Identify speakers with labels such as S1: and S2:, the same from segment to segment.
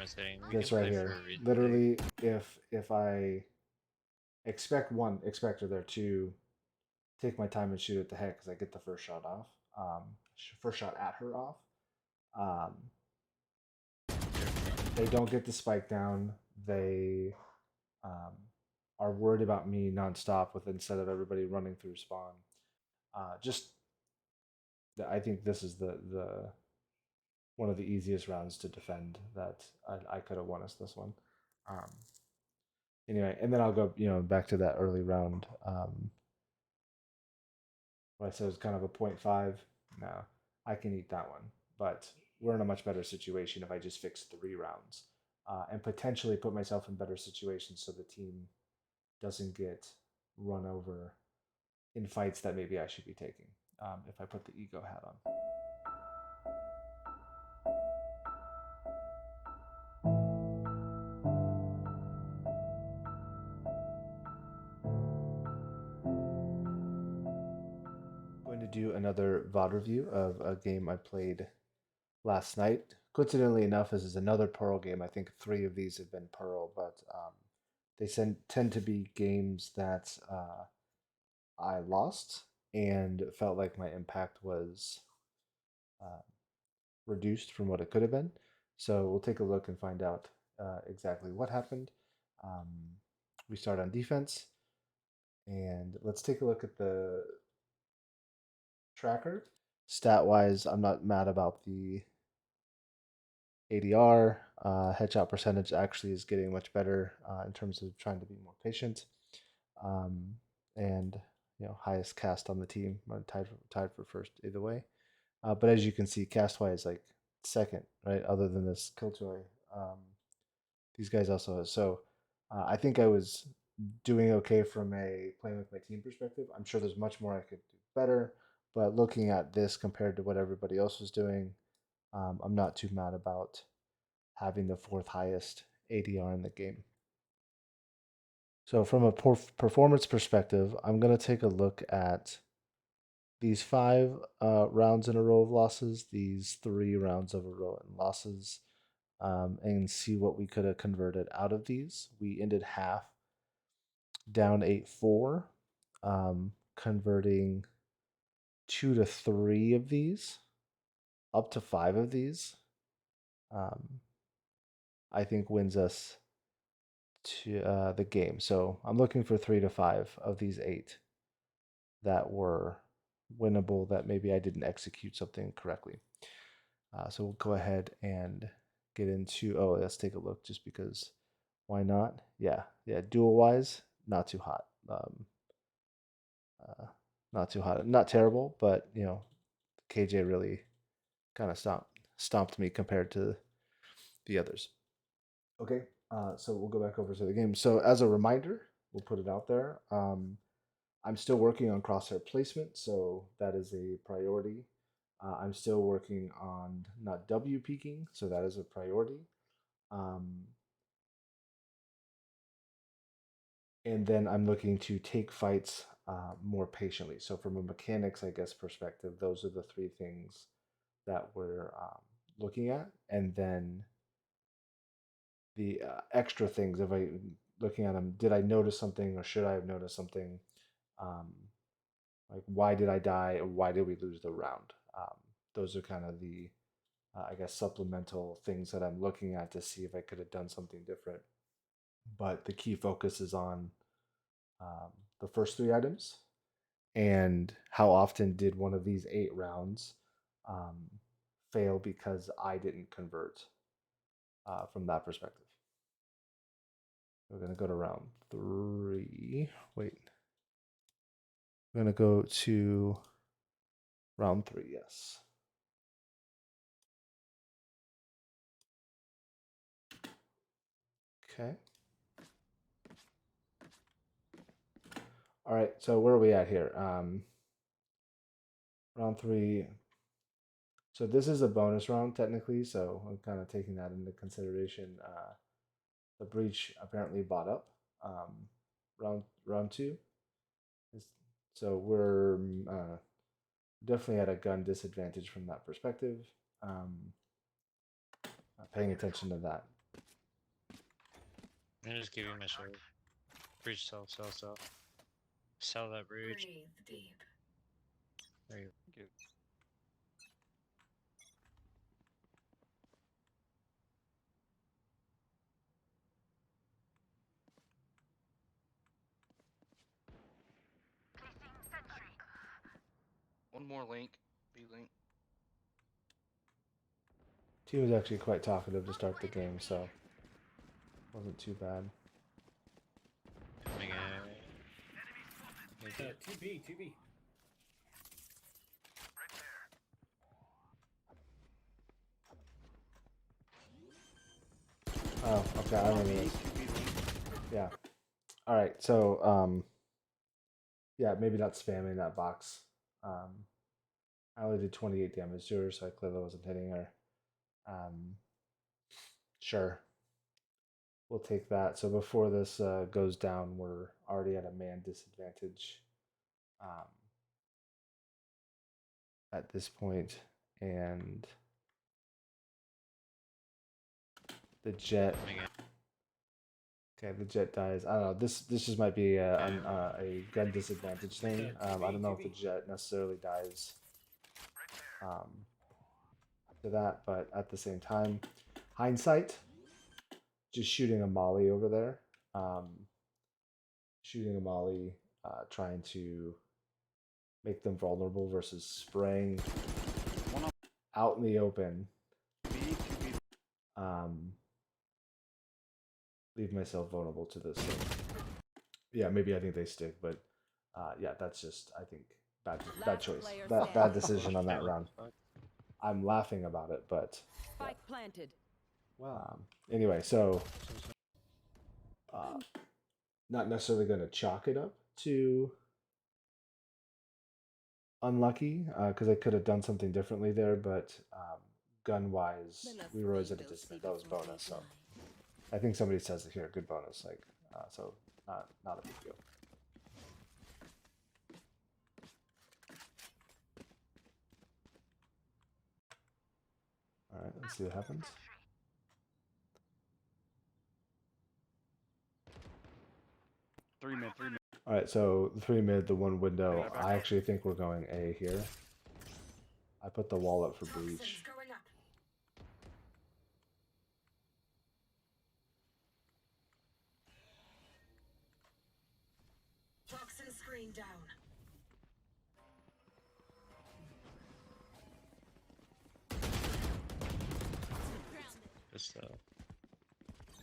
S1: camera setting. We can
S2: This right
S1: play for
S2: here.
S1: a reason.
S2: Literally, if I expect her there to take my time and shoot at the head because I get the first shot off. First shot at her off. Um, they don't get the spike down. They um, are worried about me nonstop with instead of everybody running through spawn. Just I think this is the one of the easiest rounds to defend that I could have won us this one. Um, anyway, and then I'll go back to that early round. What I said was kind of a 0.5. No, I can eat that one, but we're in a much better situation if I just fix 3 rounds and potentially put myself in better situations so the team doesn't get run over in fights that maybe I should be taking if I put the ego hat on. Going to do another VOD review of a game I played last night. Coincidentally enough, this is another Pearl game. I think 3 of these have been Pearl, but they tend to be games that I lost and felt like my impact was uh, reduced from what it could have been. So we'll take a look and find out exactly what happened. Um, we start on defense, and let's take a look at the tracker. Stat wise, I'm not mad about the ADR. Headshot percentage actually is getting much better in terms of trying to be more patient. Um, and highest cast on the team. I'm tied for first either way. But as you can see, cast wise like second, right? Other than this Killjoy, um, these guys also. So I think I was doing okay from a playing with my team perspective. I'm sure there's much more I could do better, but looking at this compared to what everybody else was doing, I'm not too mad about having the 4th highest ADR in the game. So from a performance perspective, I'm going to take a look at these 5 rounds in a row of losses, these 3 rounds of a row in losses, and see what we could have converted out of these. We ended half down 8-4, converting 2 to 3 of these, up to 5 of these. I think wins us to the game. So I'm looking for 3 to 5 of these 8 that were winnable that maybe I didn't execute something correctly. So we'll go ahead and get into, oh, let's take a look just because why not? Yeah, dual wise, not too hot. Uh, Not too hot. Not terrible, but KJ really kind of stomped me compared to the others. Okay, so we'll go back over to the game. So as a reminder, we'll put it out there. I'm still working on crosshair placement, so that is a priority. I'm still working on not W peaking, so that is a priority. Um, and then I'm looking to take fights more patiently. So from a mechanics, I guess, perspective, those are the 3 things that we're looking at, and then the extra things. If I looking at them, did I notice something, or should I have noticed something? Um, like why did I die, or why did we lose the round? Those are kind of the I guess supplemental things that I'm looking at to see if I could have done something different. But the key focus is on um, the first 3 items and how often did one of these 8 rounds um, fail because I didn't convert from that perspective. We're going to go to round 3. Wait. We're going to go to round 3, yes. Okay. All right, so where are we at here? Round 3. So this is a bonus round technically, so I'm kind of taking that into consideration. The breach apparently bought up round 2. So we're definitely at a gun disadvantage from that perspective. Paying attention to that.
S1: I just give you my sword. Breach, sell. Sell that breach.
S3: Breathe deep.
S1: There you
S4: Good. One more link. B link.
S2: He was actually quite talkative to start the game, so wasn't too bad.
S5: TB.
S2: Oh, okay, I remember this. Yeah. All right, so yeah, maybe not spamming that box. I only did 28 damage to her, so I clearly wasn't hitting her. Sure, we'll take that. So before this goes down, we're already at a man disadvantage at this point, and the jet. Okay, the jet dies. I don't know. This just might be a gun disadvantage thing. I don't know if the jet necessarily dies to that, but at the same time, hindsight, just shooting a molly over there, shooting a molly, trying to make them vulnerable versus spraying out in the open. Leave myself vulnerable to this. So, yeah, maybe I think they stick, but yeah, that's just I think bad choice, bad decision on that round. I'm laughing about it, but
S3: Spike planted.
S2: anyway, so not necessarily going to chalk it up to unlucky because I could have done something differently there, but gun wise, we were always at a disadvantage. That was bonus, so I think somebody says here good bonus, like so not a big deal. All right, let's see what happens.
S4: Three mid.
S2: All right, so the 3 mid, the 1 window. I actually think we're going A here. I put the wall up for breach.
S3: Going up. Toxin screen down.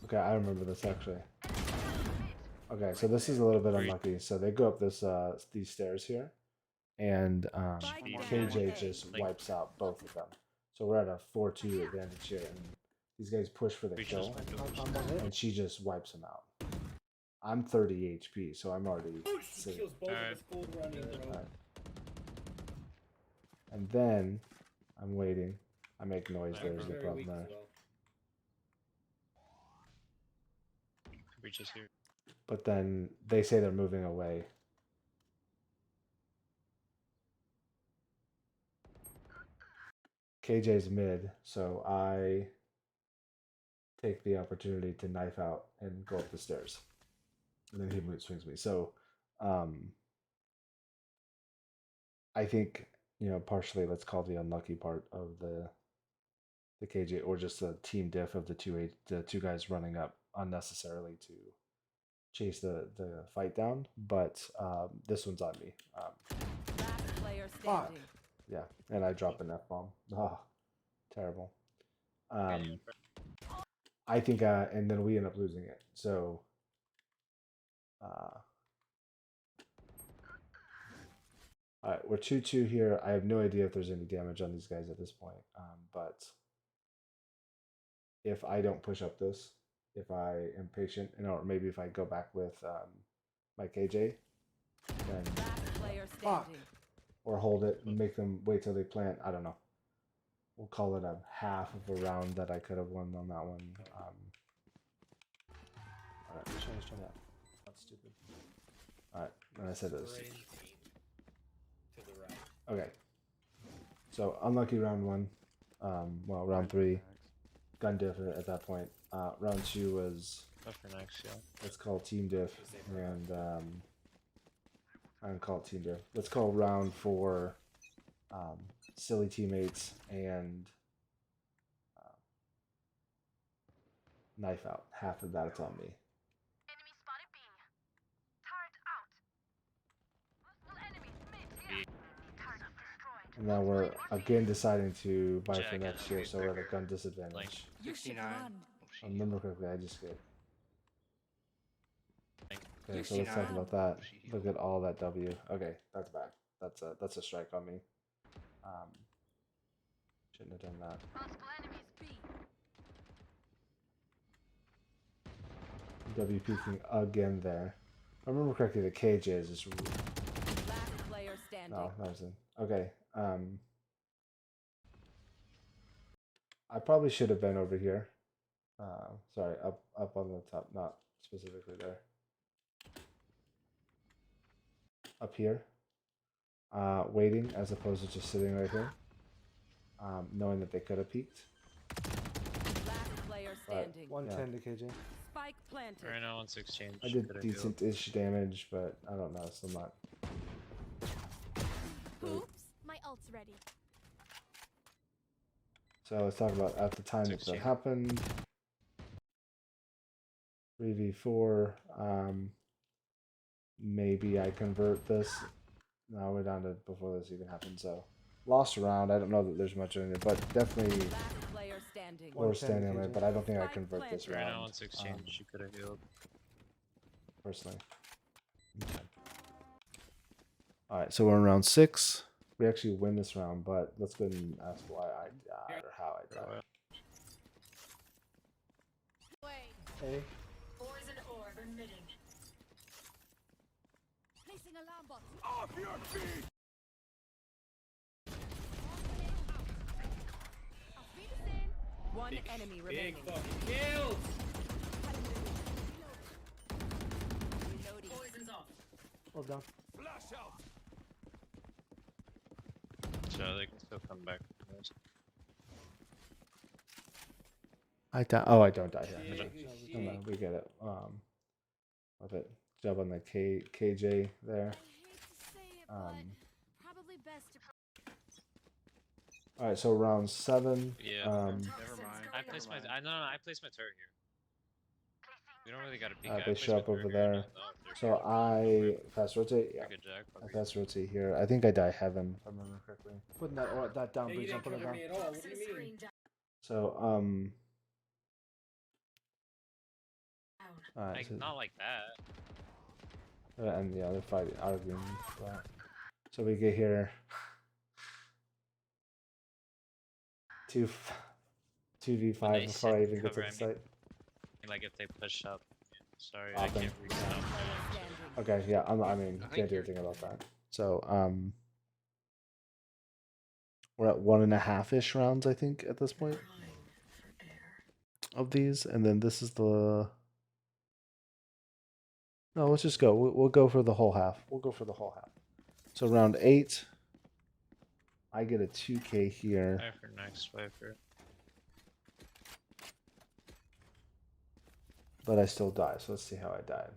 S2: Okay, I remember this actually. Okay, so this is a little bit unlucky. So they go up this these stairs here, and KJ just wipes out both of them. So we're at a 4-2 advantage here, and these guys push for the kill, and she just wipes them out. I'm 30 HP, so I'm already safe. Right. And then I'm waiting. I make noise. There's no problem there.
S1: Breaches here.
S2: But then they say they're moving away. KJ's mid, so I take the opportunity to knife out and go up the stairs. And then he swings me. So I think, partially let's call the unlucky part of the KJ, or just a team diff of the two guys running up unnecessarily to chase the fight down. But this one's on me.
S3: Last player standing.
S2: Yeah, and I drop an F-bomb. Oh, terrible. I think, and then we end up losing it. So, all right, we're 2-2 here. I have no idea if there's any damage on these guys at this point. But if I don't push up this, if I am patient, or maybe if I go back with my KJ, then or hold it and make them wait till they plant. I don't know. We'll call it a half of a round that I could have won on that one. All right, let's try that. That's stupid. All right, and I said this. Okay. So unlucky round 1. Well, round 3. Gun diff at that point. Round 2 was
S1: Go for next, yeah.
S2: let's call team diff, and I don't call it team diff. Let's call round 4 silly teammates and knife out. Half of that it's on me.
S5: Enemy spotted B. Turret out. Multiple enemies mid.
S1: B.
S5: Turret destroyed.
S2: And now we're again deciding to buy for
S1: Jack
S2: next
S1: and
S2: year,
S1: be
S2: so we're at a
S1: quicker.
S2: gun disadvantage.
S1: Like,
S3: You should
S4: 69.
S3: run.
S4: Oh,
S2: I
S4: she
S2: remember correctly, I just get.
S1: like,
S2: Okay, so let's talk
S4: 69.
S2: about that.
S4: She
S2: Look at all that W. Okay, that's back. That's a strike on me. Shouldn't have done that.
S5: Multiple enemies B.
S2: W peeking again there. If I remember correctly, the KJ is just
S3: Last player standing.
S2: no, that was in. Okay. I probably should have been over here. Sorry, up on the top, not specifically there. Up here. Waiting as opposed to just sitting right here. Knowing that they could have peeked.
S3: Last player standing.
S2: 110 to KJ.
S3: Spike planted.
S1: right now, 116.
S2: I did decent-ish damage, but I don't know, still not.
S5: Oops. My ult's ready.
S2: So let's talk about at the time that
S1: 16.
S2: happened. 3v4. Maybe I convert this. No, we're down to before this even happened. So lost a round. I don't know that there's much in it, but definitely
S3: Last player standing.
S2: we're standing there. But I don't think I
S3: Spike
S2: convert this
S3: planted.
S1: Right now,
S2: round.
S1: 116. She could have healed.
S2: Personally. Okay. All right, so we're in round 6. We actually win this round, but let's go ahead and ask why I died or how I died.
S5: Wait.
S2: Hey.
S3: Poison orb emitting.
S5: Placing alarm bot.
S6: Off your feet!
S5: Auf Wiedersehen.
S3: One enemy remaining.
S6: fucking kills!
S3: Reloading. Poison's off.
S2: Well done.
S6: Flash out!
S1: So they can still come back from this.
S2: I die. Oh, I don't die here.
S6: Shit.
S2: No, we get it. Love it. Job on the KJ there.
S5: I hate to say it,
S2: Um,
S5: but probably best to.
S2: All right, so round 7.
S1: Yeah.
S4: Never mind.
S1: I placed my. I placed my turret here. We don't really gotta peek.
S2: They
S1: I placed
S2: show
S1: my
S2: up
S1: turret
S2: over
S1: here,
S2: there.
S1: no, they're
S2: So
S1: here.
S2: I fast rotate. Yeah,
S1: Good Jack.
S2: I fast rotate here. I think I die heaven, if I remember correctly. Putting that down,
S6: Hey, you didn't cover me at all. What do you mean?
S2: So
S1: Like,
S2: so,
S1: not like that.
S2: and yeah, they're fighting, arguing. For that. So we get here. 2v5
S1: When they
S2: before I
S1: sit
S2: even get to
S1: cover,
S2: the
S1: I mean-
S2: site.
S1: Like if they push up. Sorry,
S2: Ah,
S1: I
S2: then.
S1: can't reach out.
S3: Standing.
S2: Okay, yeah, I mean,
S4: I think
S2: can't do
S4: you're-
S2: anything about that. So we're at 1.5-ish rounds, I think, at this point of these, and then this is the. No, let's just go. We'll go for the whole half. We'll go for the whole half. So round 8, I get a 2K here.
S1: Try for next Viper.
S2: But I still die, so let's see how I died.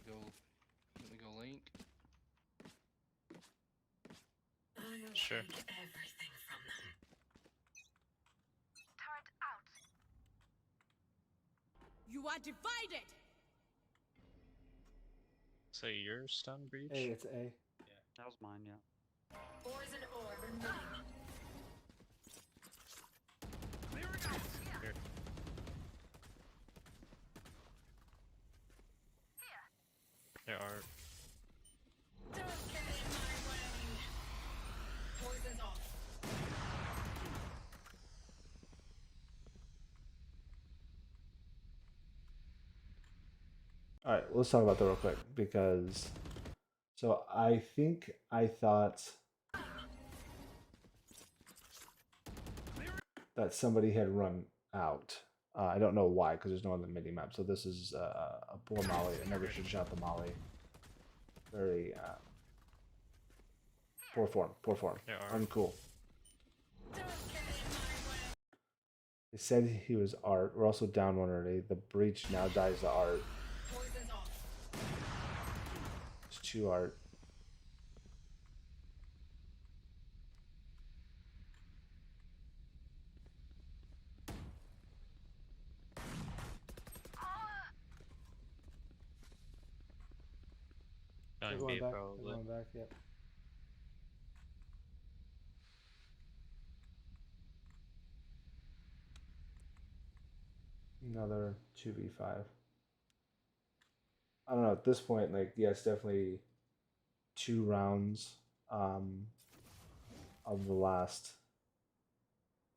S4: Let me go link.
S1: Sure.
S5: Turret out.
S3: You are divided.
S1: So you're stun breach?
S2: it's A.
S7: That was mine, yeah.
S3: Poison orb emitting.
S1: Here. There are.
S3: Don't get in my way. Poison's off.
S2: All right, let's talk about that real quick because. So I think I thought that somebody had run out. I don't know why because there's no other mini map. So this is a poor molly. I never should shot the molly. Very poor form. Poor form.
S1: There are.
S2: Uncool. They said he was art. We're also down one already. The breach now dies to art.
S3: Poison's off.
S2: It's 2 art. They're
S1: Going
S2: going
S1: B
S2: back.
S1: probably.
S2: They're going back. Yep. Another 2v5. I don't know. At this point, like, yes, definitely 2 rounds of the last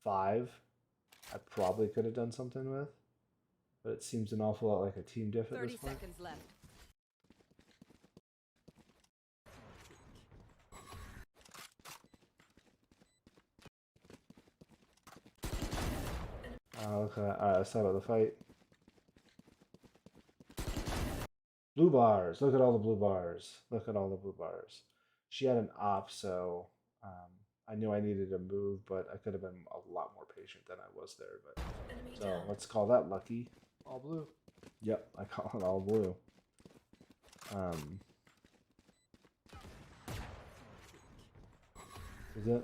S2: 5 I probably could have done something with, but it seems an awful lot like a team diff at
S3: 30
S2: this point.
S3: seconds left.
S2: Okay, alright, let's talk about the fight. Blue bars. Look at all the blue bars. Look at all the blue bars. She had an op, so I knew I needed to move, but I could have been a lot more patient than I was there. But
S3: Enemy
S2: so
S3: down.
S2: let's call that lucky. All blue. Yep, I call it all blue.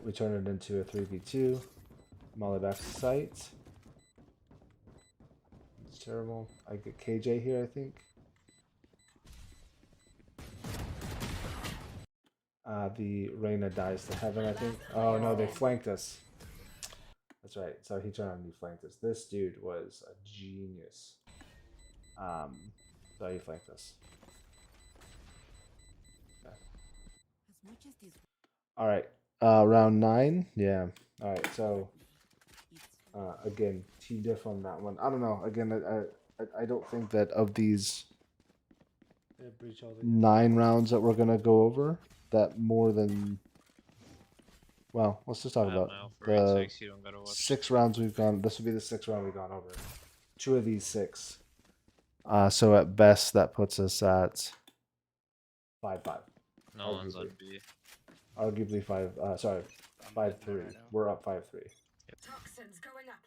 S2: We turn it into a 3v2. Molly back to site. It's terrible. I get KJ here, I think. The Reyna dies to heaven, I think. Oh no, they flanked us. That's right. So he turned on me, flanked us. This dude was a genius. So he flanked us. Okay.
S3: As much as this
S2: All right. Round 9. Yeah. All right. So again, team diff on that one. I don't know. Again, I don't think that of these 9 rounds that we're gonna go over, that more than, well, let's just talk
S1: I don't
S2: about
S1: know. For God's
S2: the
S1: sakes, you don't gotta watch.
S2: 6 rounds we've gone. This will be the 6th round we've gone over. 2 of these 6. So at best, that puts us at 5-5.
S1: No one's on
S2: arguably.
S1: B.
S2: Arguably 5. Sorry,
S4: I'm
S2: 5-3.
S4: betting there right now.
S2: We're up 5-3.
S3: toxins going up.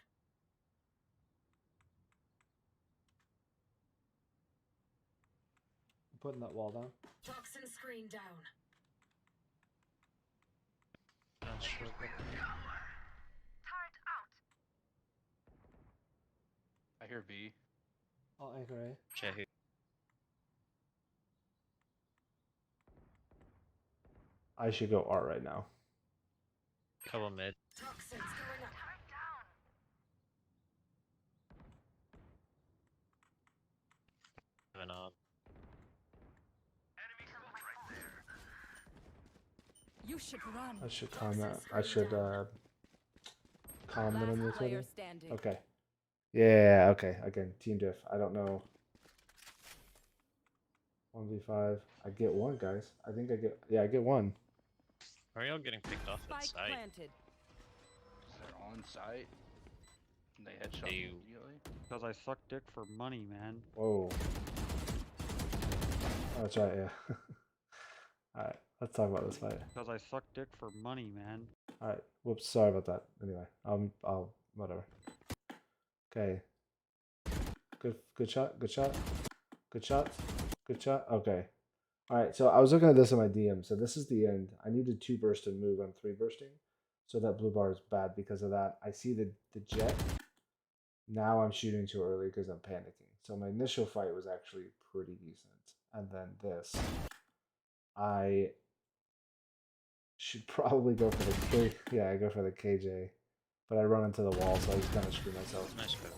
S2: Putting that wall down.
S3: Toxin screen down.
S1: Not sure.
S4: I hear B.
S2: I'll anchor A.
S1: Check.
S2: I should go art right now.
S1: Couple mid.
S3: Toxins going up.
S1: Seven up.
S3: You should run.
S2: I should comment. I should comment on
S3: Last
S2: this
S3: player
S2: one.
S3: standing.
S2: Okay. Yeah. Okay. Again, team diff. I don't know. 1v5. I get 1, guys. I think I get. Yeah, I get 1.
S1: Are y'all getting picked off at
S3: Spike
S1: sight?
S3: planted.
S4: They're on site. And they headshot
S1: You-
S4: immediately.
S7: Because I suck dick for money, man.
S2: Whoa. Oh, that's right. Yeah. All right. Let's talk about this fight.
S7: Because I suck dick for money, man.
S2: All right. Whoops. Sorry about that. Anyway, I'll whatever. Okay. Good shot. Good shot. Good shot. Good shot. Okay. All right. So I was looking at this in my DM. So this is the end. I needed 2 burst and move on 3 bursting. So that blue bar is bad because of that. I see the jet. Now I'm shooting too early because I'm panicking. So my initial fight was actually pretty decent. And then this. I should probably go for the K. Yeah, I go for the KJ. But I run into the wall, so I just kind of screw myself.
S1: Nice cover.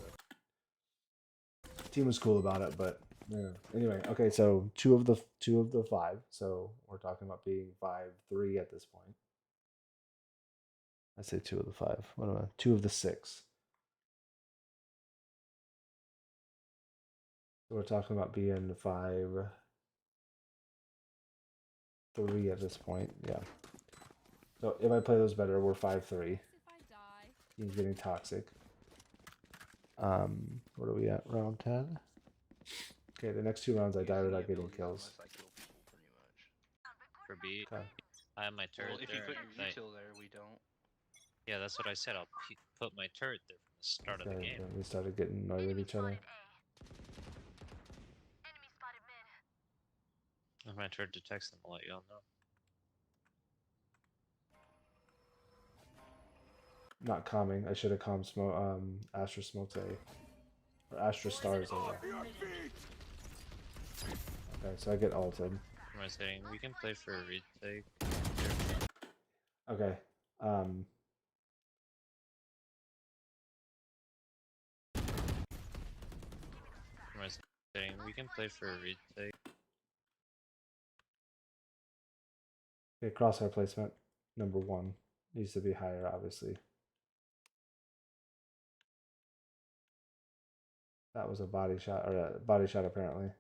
S2: Team was cool about it, but yeah. Anyway, okay, so 2 of the 5. So we're talking about being 5-3 at this point. I say 2 of the 5. What am I? 2 of the 6. So we're talking about being 5-3 at this point. Yeah. So if I play those better, we're 5-3.
S3: If I die.
S2: He's getting toxic. What are we at? Round 10? Okay, the next 2 rounds I die
S4: Using the
S2: without getting
S4: abilities
S2: kills.
S4: unless I kill people, pretty much.
S1: For B.
S2: Okay.
S1: I have my turret
S4: Well, if you
S1: there.
S4: put your
S1: Nice.
S4: util there, we don't.
S1: Yeah, that's what I said. I'll put my turret there from the start of the
S2: Okay,
S1: game.
S2: then we started getting annoyed with each other.
S5: Enemy spotted mid.
S1: If my turret detects them, I'll let y'all know.
S2: Not calming. I should have calmed Astra Smokes A. Or Astra Stars A.
S6: Off your feet!
S2: Okay, so I get ulted.
S1: Am I saying we can play for a retake?
S2: Okay.
S1: Am I saying we can play for a retake?
S2: Okay, crosshair placement. Number 1. Needs to be higher, obviously. That was a body shot, or a body shot apparently.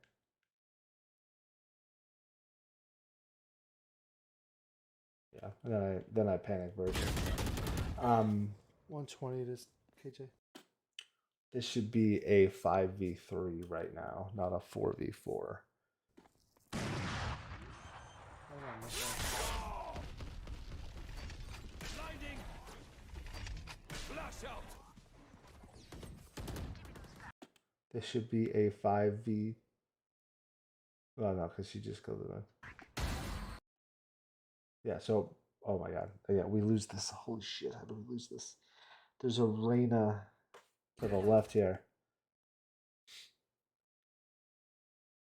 S2: Yeah, and then I panic version. 120 to KJ. This should be a 5v3 right now, not a 4v4.
S6: Blinding! Flash out!
S2: This should be a 5v. Well, no, because she just killed the. Yeah, so, oh my god. Yeah, we lose this. Holy shit, how do we lose this? There's a Reyna to the left here.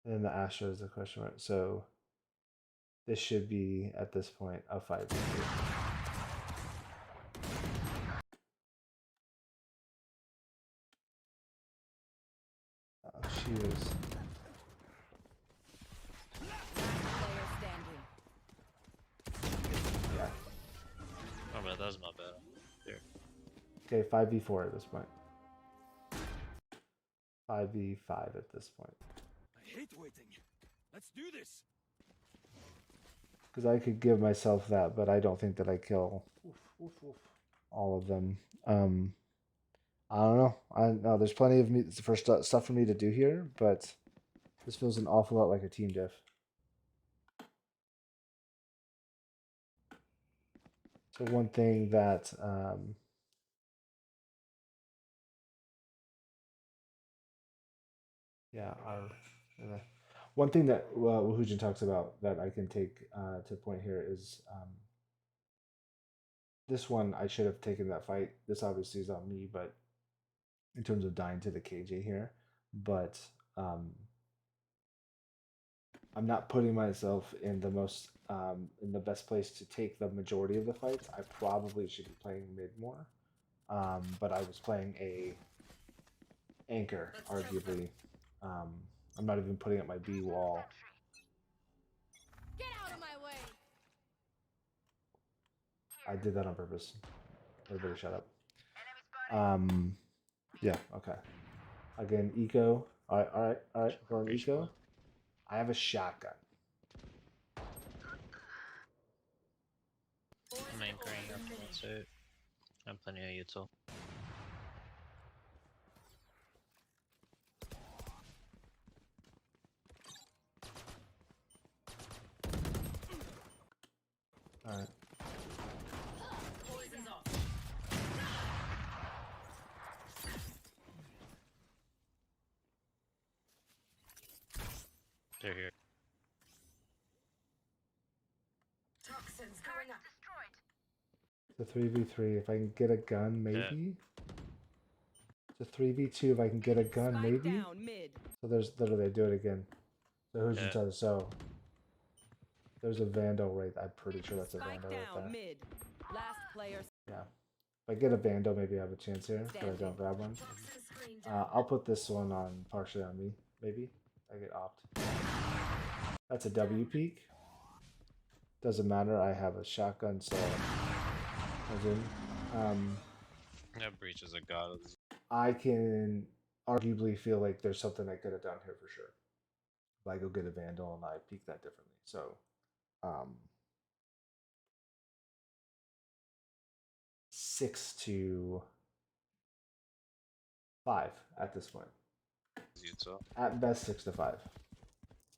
S2: And then the Astra is the question mark. So, this should be, at this point, a 5v3. She is. Yeah.
S1: Oh, but that was my bad. Here.
S2: Okay, 5v4 at this point. 5v5 at this point.
S6: I hate waiting. Let's do this.
S2: Because I could give myself that, but I don't think that I kill all of them. I don't know. I know there's plenty of stuff for me to do here, but this feels an awful lot like a team diff. So one thing that one thing that Woohoojin talks about that I can take to point here is this one I should have taken that fight. This obviously is on me, but in terms of dying to the KJ here, but I'm not putting myself in the most in the best place to take the majority of the fights. I probably should be playing mid more, but I was playing a anchor arguably. I'm not even putting up my B wall.
S5: Get out of my way.
S2: I did that on purpose. Everybody shut up. Yeah, okay. Again, eco. Alright. We're on eco. I have a shotgun.
S1: I'm anchoring up. That's it. I'm plenty of util.
S2: Alright.
S3: Poison's off.
S1: They're here.
S3: Toxins going up.
S2: It's a 3v3. If I can get a gun, maybe. It's a 3v2. If I can get a gun, maybe.
S8: Down, mid.
S2: So there's literally do it again. So who's
S1: Yeah.
S2: each other? So there's a Vandal right. I'm pretty sure that's a
S8: Spike
S2: Vandal right
S8: down,
S2: there.
S8: mid. Last player.
S2: Yeah. If I get a Vandal, maybe I have a chance here, but I don't grab one.
S3: Toxin screen down.
S2: I'll put this one on partially on me, maybe. I get opt. That's a W peak. Doesn't matter. I have a shotgun, so
S1: That breach is a god of the.
S2: I can arguably feel like there's something I could have done here for sure. If I go get a Vandal and I peek that differently. So 6 to 5 at this point.
S1: Util.
S2: At best 6 to 5.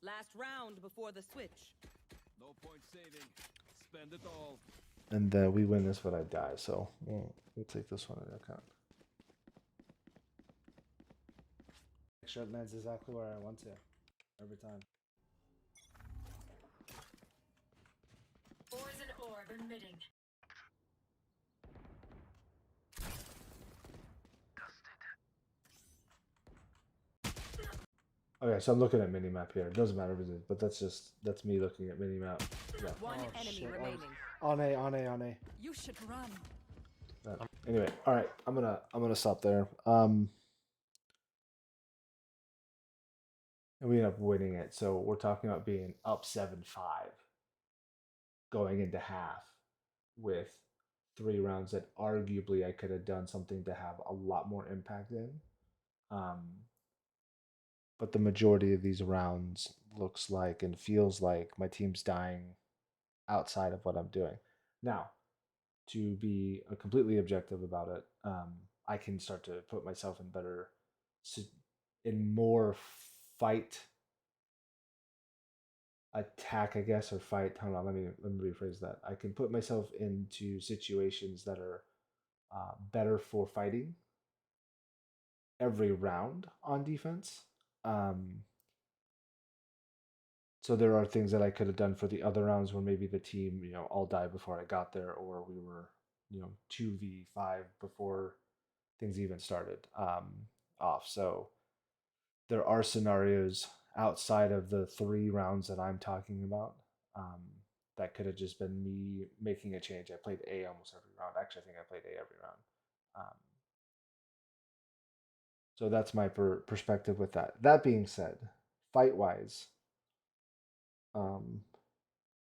S8: Last round before the switch.
S6: No point saving. Spend it all.
S2: And then we win this, but I die. So we'll take this one into account. Extra man's exactly where I want to. Every time.
S3: Poison orb emitting.
S2: Okay, so I'm looking at minimap here. It doesn't matter if it is, but that's me looking at minimap. Yeah.
S8: One
S2: Oh,
S8: enemy
S2: shit.
S8: remaining.
S2: On A.
S8: You should run.
S2: Anyway, all right. I'm gonna stop there. And we end up winning it. So we're talking about being up 7-5 going into half with 3 rounds that arguably I could have done something to have a lot more impact in. But the majority of these rounds looks like and feels like my team's dying outside of what I'm doing. Now, to be completely objective about it, I can start to put myself in better, in more fight attack, I guess, or fight. Hold on, let me rephrase that. I can put myself into situations that are better for fighting every round on defense. So there are things that I could have done for the other rounds where maybe the team, all died before I got there, or we were, 2v5 before things even started off. So there are scenarios outside of the 3 rounds that I'm talking about that could have just been me making a change. I played A almost every round. Actually, I think I played A every round. So that's my perspective with that. That being said, fight-wise,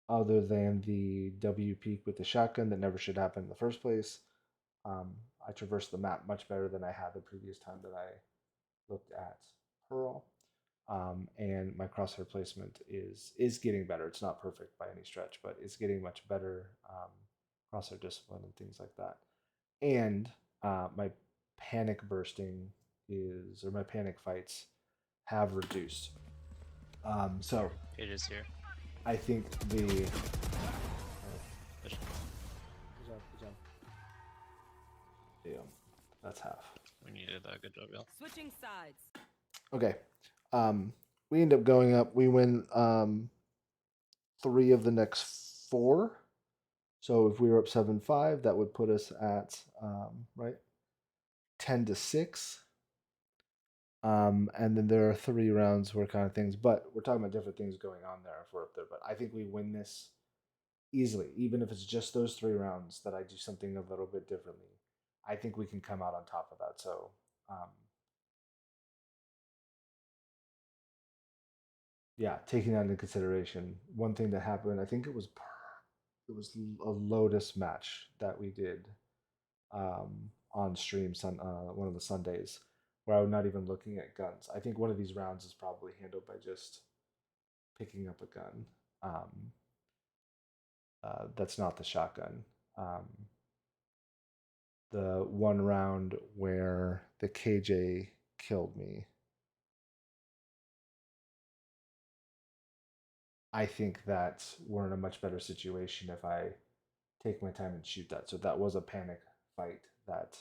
S2: other than the W peak with the shotgun that never should happen in the first place, I traversed the map much better than I had the previous time that I looked at Pearl. And my crosshair placement is getting better. It's not perfect by any stretch, but it's getting much better. Crosshair discipline and things like that. And my panic bursting or my panic fights have reduced. So
S1: It is here.
S2: I think the
S1: Good
S2: good job. Yeah, that's half.
S1: We needed that. Good job, y'all.
S8: Switching sides.
S2: Okay. We end up going up. We win 3 of the next 4. So if we were up 7-5, that would put us at right 10-6. And then there are 3 rounds where kind of things, but we're talking about different things going on there if we're up there. But I think we win this easily, even if it's just those 3 rounds that I do something a little bit differently. I think we can come out on top of that. So yeah, taking that into consideration, one thing that happened, I think it was a Lotus match that we did on stream one of the Sundays where I'm not even looking at guns. I think one of these rounds is probably handled by just picking up a gun. That's not the shotgun. The one round where the KJ killed me, I think that we're in a much better situation if I take my time and shoot that. So that was a panic fight that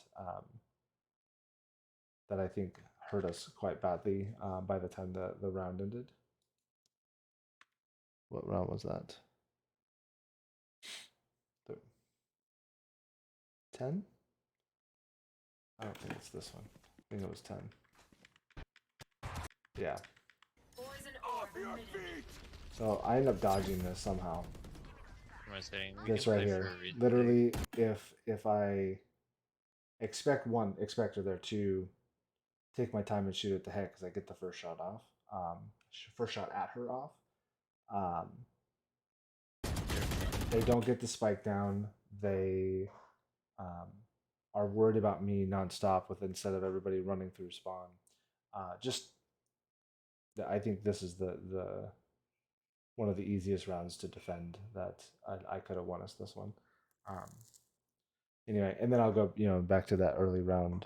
S2: that I think hurt us quite badly by the time the round ended. What round was that? 10? I don't think it's this one. I think it was 10. Yeah.
S3: Poison
S6: Off
S3: orb
S6: your
S3: emitting.
S6: feet!
S2: So I end up dodging this somehow.
S1: Am I saying we
S2: This
S1: can
S2: right
S1: play
S2: here.
S1: for a reason?
S2: Literally, if I expect her there to take my time and shoot at the head because I get the first shot off. First shot at her off. They don't get the spike down. They are worried about me nonstop instead of everybody running through spawn. I think this is the one of the easiest rounds to defend that I could have won us this one. Anyway, and then I'll go back to that early round.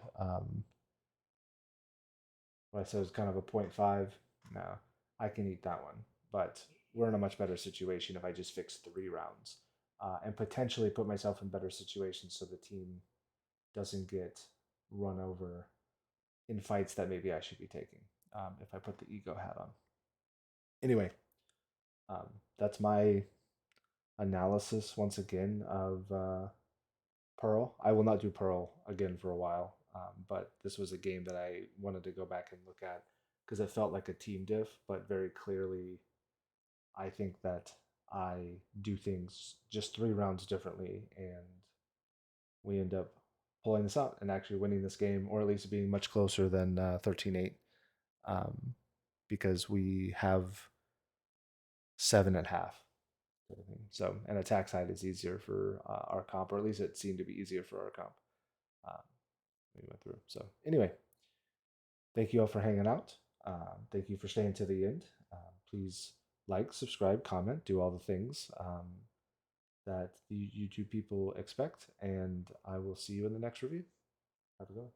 S2: What I said was kind of a 0.5. No, I can eat that one, but we're in a much better situation if I just fix 3 rounds and potentially put myself in better situations so the team doesn't get run over in fights that maybe I should be taking if I put the ego hat on. Anyway, that's my analysis once again of Pearl. I will not do Pearl again for a while, but this was a game that I wanted to go back and look at because it felt like a team diff, but very clearly, I think that I do things just 3 rounds differently, and we end up pulling this out and actually winning this game, or at least being much closer than 13-8, because we have 7 at half. So, and attack side is easier for our comp, or at least it seemed to be easier for our comp. We went through. So, anyway, thank you all for hanging out. Thank you for staying to the end. Please like, subscribe, comment, do all the things that the YouTube people expect, and I will see you in the next review. Have a good one.